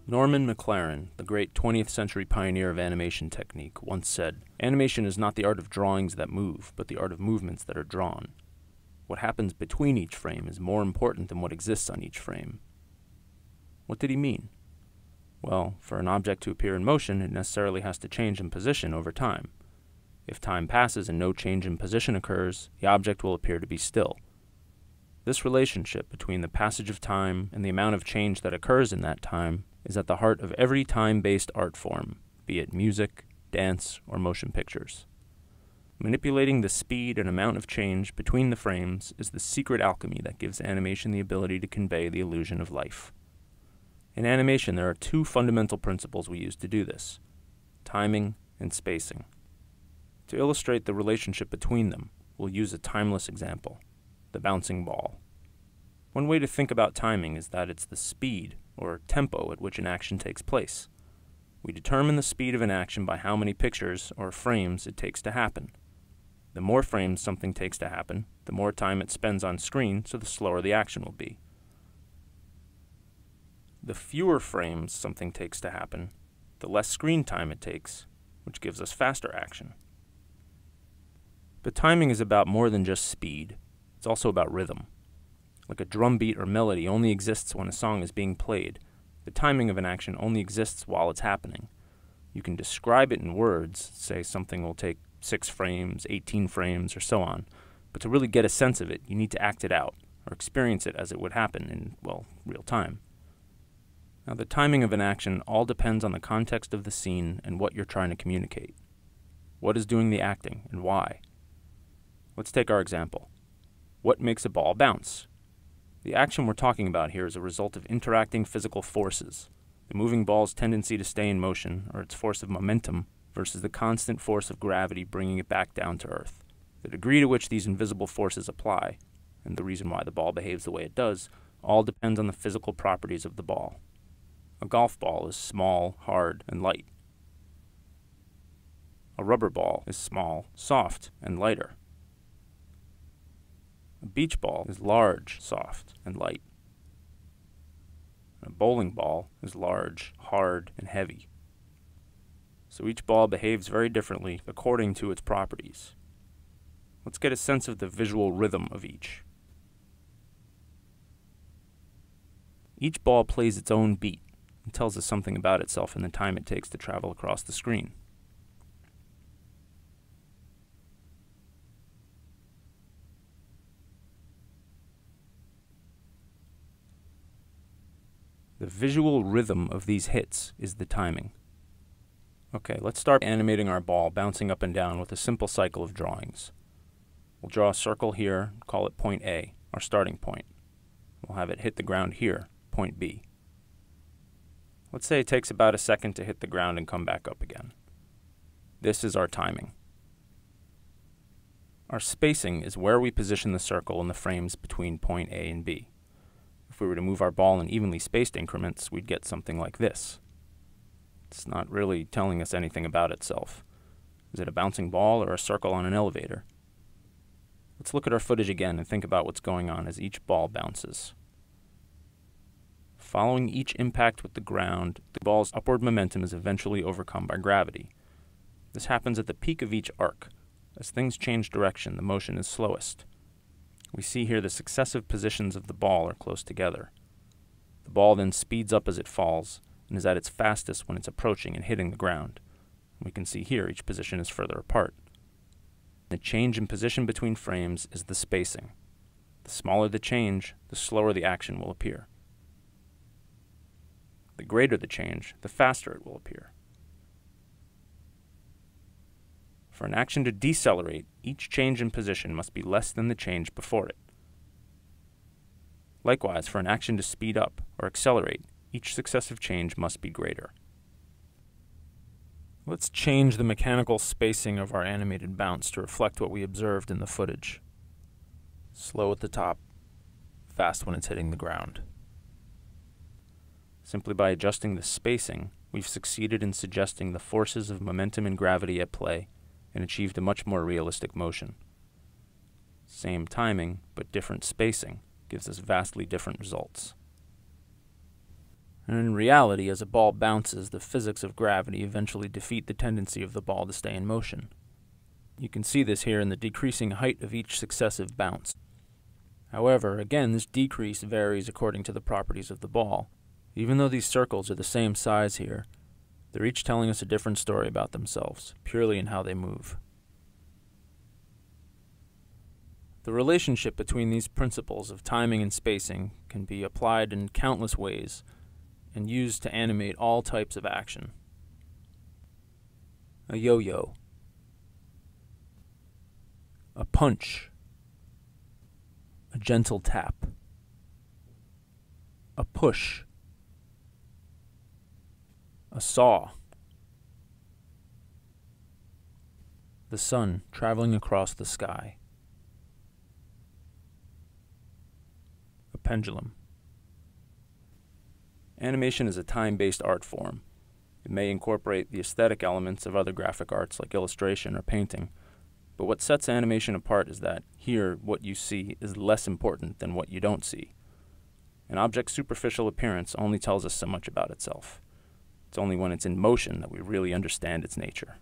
Norman McLaren, the great 20th century pioneer of animation technique, once said, "Animation is not the art of drawings that move, but the art of movements that are drawn. What happens between each frame is more important than what exists on each frame." What did he mean? Well, for an object to appear in motion, it necessarily has to change in position over time. If time passes and no change in position occurs, the object will appear to be still. This relationship between the passage of time and the amount of change that occurs in that time is at the heart of every time-based art form, be it music, dance, or motion pictures. Manipulating the speed and amount of change between the frames is the secret alchemy that gives animation the ability to convey the illusion of life. In animation, there are two fundamental principles we use to do this: timing and spacing. To illustrate the relationship between them, we'll use a timeless example: the bouncing ball. One way to think about timing is that it's the speed, or tempo, at which an action takes place. We determine the speed of an action by how many pictures, or frames, it takes to happen. The more frames something takes to happen, the more time it spends on screen, so the slower the action will be. The fewer frames something takes to happen, the less screen time it takes, which gives us faster action. But timing is about more than just speed. It's also about rhythm. Like a drum beat or melody only exists when a song is being played, the timing of an action only exists while it's happening. You can describe it in words, say something will take 6 frames, 18 frames, or so on, but to really get a sense of it, you need to act it out, or experience it as it would happen in, well, real time. Now, the timing of an action all depends on the context of the scene and what you're trying to communicate. What is doing the acting, and why? Let's take our example. What makes a ball bounce? The action we're talking about here is a result of interacting physical forces: the moving ball's tendency to stay in motion, or its force of momentum, versus the constant force of gravity bringing it back down to earth. The degree to which these invisible forces apply, and the reason why the ball behaves the way it does, all depends on the physical properties of the ball. A golf ball is small, hard, and light. A rubber ball is small, soft, and lighter. A beach ball is large, soft, and light. A bowling ball is large, hard, and heavy. So each ball behaves very differently according to its properties. Let's get a sense of the visual rhythm of each. Each ball plays its own beat and tells us something about itself in the time it takes to travel across the screen. The visual rhythm of these hits is the timing. Okay, let's start animating our ball bouncing up and down with a simple cycle of drawings. We'll draw a circle here, call it point A, our starting point. We'll have it hit the ground here, point B. Let's say it takes about a second to hit the ground and come back up again. This is our timing. Our spacing is where we position the circle in the frames between point A and B. If we were to move our ball in evenly spaced increments, we'd get something like this. It's not really telling us anything about itself. Is it a bouncing ball or a circle on an elevator? Let's look at our footage again and think about what's going on as each ball bounces. Following each impact with the ground, the ball's upward momentum is eventually overcome by gravity. This happens at the peak of each arc. As things change direction, the motion is slowest. We see here the successive positions of the ball are close together. The ball then speeds up as it falls, and is at its fastest when it's approaching and hitting the ground. We can see here each position is further apart. The change in position between frames is the spacing. The smaller the change, the slower the action will appear. The greater the change, the faster it will appear. For an action to decelerate, each change in position must be less than the change before it. Likewise, for an action to speed up or accelerate, each successive change must be greater. Let's change the mechanical spacing of our animated bounce to reflect what we observed in the footage. Slow at the top, fast when it's hitting the ground. Simply by adjusting the spacing, we've succeeded in suggesting the forces of momentum and gravity at play and achieved a much more realistic motion. Same timing, but different spacing gives us vastly different results. And in reality, as a ball bounces, the physics of gravity eventually defeat the tendency of the ball to stay in motion. You can see this here in the decreasing height of each successive bounce. However, again, this decrease varies according to the properties of the ball. Even though these circles are the same size here, they're each telling us a different story about themselves, purely in how they move. The relationship between these principles of timing and spacing can be applied in countless ways and used to animate all types of action. A yo-yo. A punch. A gentle tap. A push. A saw. The sun traveling across the sky. A pendulum. Animation is a time-based art form. It may incorporate the aesthetic elements of other graphic arts like illustration or painting, but what sets animation apart is that here what you see is less important than what you don't see. An object's superficial appearance only tells us so much about itself. It's only when it's in motion that we really understand its nature.